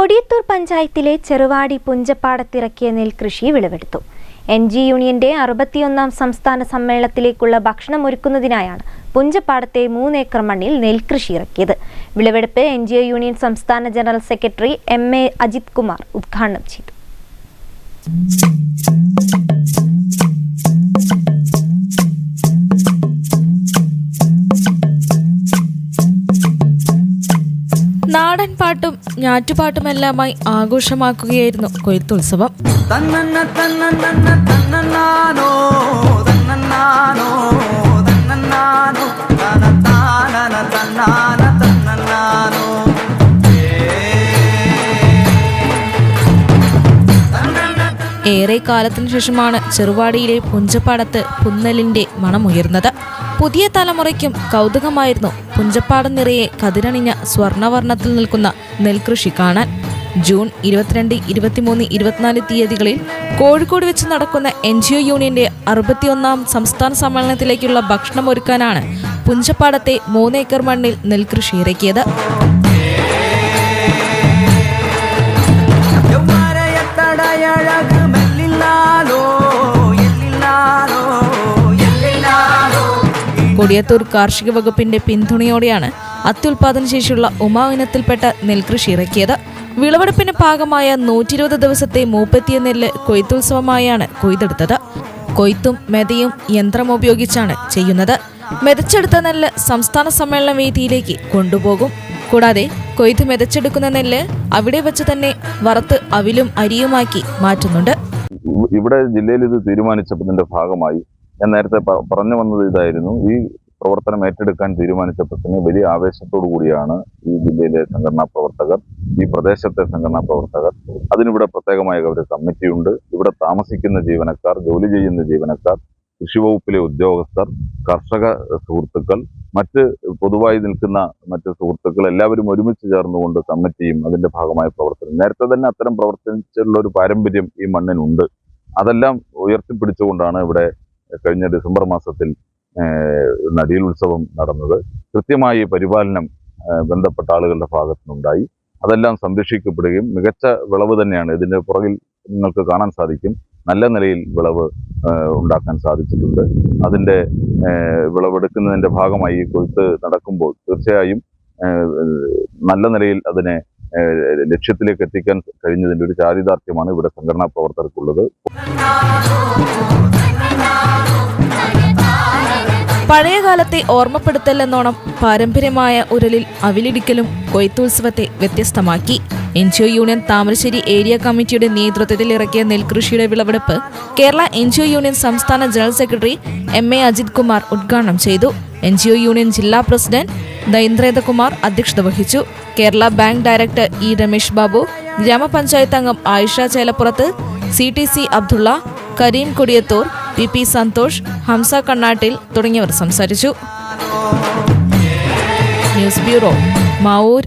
കൊടിയത്തൂർ പഞ്ചായത്തിലെ ചെറുവാടി പുഞ്ചപ്പാടത്തിറക്കിയ നെൽകൃഷി വിളവെടുത്തു. NG യൂണിയന്റെ 61ാം സംസ്ഥാന സമ്മേളനത്തിലേക്കുള്ള ഭക്ഷണം ഒരുക്കുന്നതിനായാണ് പുഞ്ചപ്പാടത്തെ 3 ഏക്കർ മണ്ണിൽ നെൽകൃഷി ഇറക്കിയത്. വിളവെടുപ്പ് NGO യൂണിയൻ സംസ്ഥാന general secretary MA Ajith Kumar ഉദ്ഘാടനം ചെയ്തു. നാടൻ പാട്ടും ഞാറ്റുപാട്ടുമെല്ലാമായി ആഘോഷമാക്കുകയായിരുന്നു കൊയ്ത്തുത്സവം. ഏറെ കാലത്തിനു ശേഷമാണ് ചെറുവാടിയിലെ പുഞ്ചപ്പാടത്ത് പുന്നലിന്റെ മണമുയർന്നത്. പുതിയ തലമുറയ്ക്കും കൗതുകമായിരുന്നു പുഞ്ചപ്പാടം നിറയെ കതിരണിഞ്ഞ സ്വർണ്ണവർണ്ണത്തിൽ നിൽക്കുന്ന നെൽകൃഷി കാണാൻ. ജൂൺ 22, 23, 24 തീയതികളിൽ കോഴിക്കോട് വെച്ച് നടക്കുന്ന NGO യൂണിയന്റെ 61ാം സംസ്ഥാന സമ്മേളനത്തിലേക്കുള്ള ഭക്ഷണം ഒരുക്കാനാണ് പുഞ്ചപ്പാടത്തെ 3 ഏക്കർ മണ്ണിൽ നെൽകൃഷി ഇറക്കിയത്. കൊടിയത്തൂർ കാർഷിക വകുപ്പിന്റെ പിന്തുണയോടെയാണ് അത്യുൽപാദന ശേഷിയുള്ള ഉമാ ഇനത്തിൽപ്പെട്ട നെൽകൃഷി ഇറക്കിയത്. വിളവെടുപ്പിന് ഭാഗമായ 120 ദിവസത്തെ മൂപ്പത്തിയ നെല്ല് കൊയ്ത്തുത്സവമായാണ് കൊയ്തെടുത്തത്. കൊയ്ത്തും മെതയും യന്ത്രം ഉപയോഗിച്ചാണ് ചെയ്യുന്നത്. മെതച്ചെടുത്ത നെല്ല് സംസ്ഥാന സമ്മേളന വേദിയിലേക്ക് കൊണ്ടുപോകും. കൂടാതെ കൊയ്ത്ത് മെതച്ചെടുക്കുന്ന നെല്ല് അവിടെ വെച്ച് തന്നെ വറുത്ത് അവിലും അരിയുമാക്കി മാറ്റുന്നുണ്ട്. ഇവിടെ ജില്ലയിൽ ഇത് തീരുമാനിച്ചതിന്റെ ഭാഗമായി ഞാൻ നേരത്തെ പറഞ്ഞു വന്നത് ഇതായിരുന്നു. ഈ പ്രവർത്തനം ഏറ്റെടുക്കാൻ തീരുമാനിച്ചപ്പോൾ തന്നെ വലിയ ആവേശത്തോടു കൂടിയാണ് ഈ ജില്ലയിലെ സംഘടനാ പ്രവർത്തകർ, ഈ പ്രദേശത്തെ സംഘടനാ പ്രവർത്തകർ. അതിനിവിടെ പ്രത്യേകമായ ഒരു കമ്മിറ്റിയുണ്ട്. ഇവിടെ താമസിക്കുന്ന ജീവനക്കാർ, ജോലി ചെയ്യുന്ന ജീവനക്കാർ, കൃഷിവകുപ്പിലെ ഉദ്യോഗസ്ഥർ, കർഷക സുഹൃത്തുക്കൾ, മറ്റ് പൊതുവായി നിൽക്കുന്ന മറ്റ് സുഹൃത്തുക്കൾ എല്ലാവരും ഒരുമിച്ച് ചേർന്നുകൊണ്ട് കമ്മിറ്റിയും അതിന്റെ ഭാഗമായ പ്രവർത്തനം. നേരത്തെ തന്നെ അത്തരം പ്രവർത്തിച്ചുള്ള ഒരു പാരമ്പര്യം ഈ മണ്ണിനുണ്ട്. അതെല്ലാം ഉയർത്തിപ്പിടിച്ചുകൊണ്ടാണ് ഇവിടെ കഴിഞ്ഞ ഡിസംബർ മാസത്തിൽ നടിയിൽ ഉത്സവം നടന്നത്. കൃത്യമായി പരിപാലനം ബന്ധപ്പെട്ട ആളുകളുടെ ഭാഗത്തുനിന്നുണ്ടായി. അതെല്ലാം സംരക്ഷിക്കപ്പെടുകയും മികച്ച വിളവ് തന്നെയാണ് ഇതിൻ്റെ പുറകിൽ നിങ്ങൾക്ക് കാണാൻ സാധിക്കും. നല്ല നിലയിൽ വിളവ് ഉണ്ടാക്കാൻ സാധിച്ചിട്ടുണ്ട്. അതിൻ്റെ വിളവെടുക്കുന്നതിൻ്റെ ഭാഗമായി കൊയ്ത്ത് നടക്കുമ്പോൾ തീർച്ചയായും നല്ല നിലയിൽ അതിനെ ലക്ഷ്യത്തിലേക്ക് എത്തിക്കാൻ കഴിഞ്ഞതിൻ്റെ ഒരു ചാരിതാർത്ഥ്യമാണ് ഇവിടെ സംഘടനാ പ്രവർത്തകർക്കുള്ളത്. പഴയകാലത്തെ ഓർമ്മപ്പെടുത്തലെന്നോണം പാരമ്പര്യമായ ഉരലിൽ അവിലിടിക്കലും കൊയ്ത്തുത്സവത്തെ വ്യത്യസ്തമാക്കി. NGO യൂണിയൻ താമരശ്ശേരി ഏരിയ കമ്മിറ്റിയുടെ നേതൃത്വത്തിൽ ഇറക്കിയ നെൽകൃഷിയുടെ വിളവെടുപ്പ് കേരള NGO യൂണിയൻ സംസ്ഥാന general secretary MA Ajith Kumar ഉദ്ഘാടനം ചെയ്തു. NGO യൂണിയൻ ജില്ലാ പ്രസിഡന്റ് ദൈന്ദ്രേന്ദ്രകുമാർ അധ്യക്ഷത വഹിച്ചു. Kerala bank director E Ramesh Babu, ഗ്രാമപഞ്ചായത്ത് അംഗം ആയിഷ ചേലപ്പുറത്ത്, CTC അബ്ദുള്ള, കരീം കൊടിയത്തൂർ, PP സന്തോഷ്, ഹംസ കണ്ണാട്ടിൽ തുടങ്ങിയവർ സംസാരിച്ചു. News bureau, Mavoor.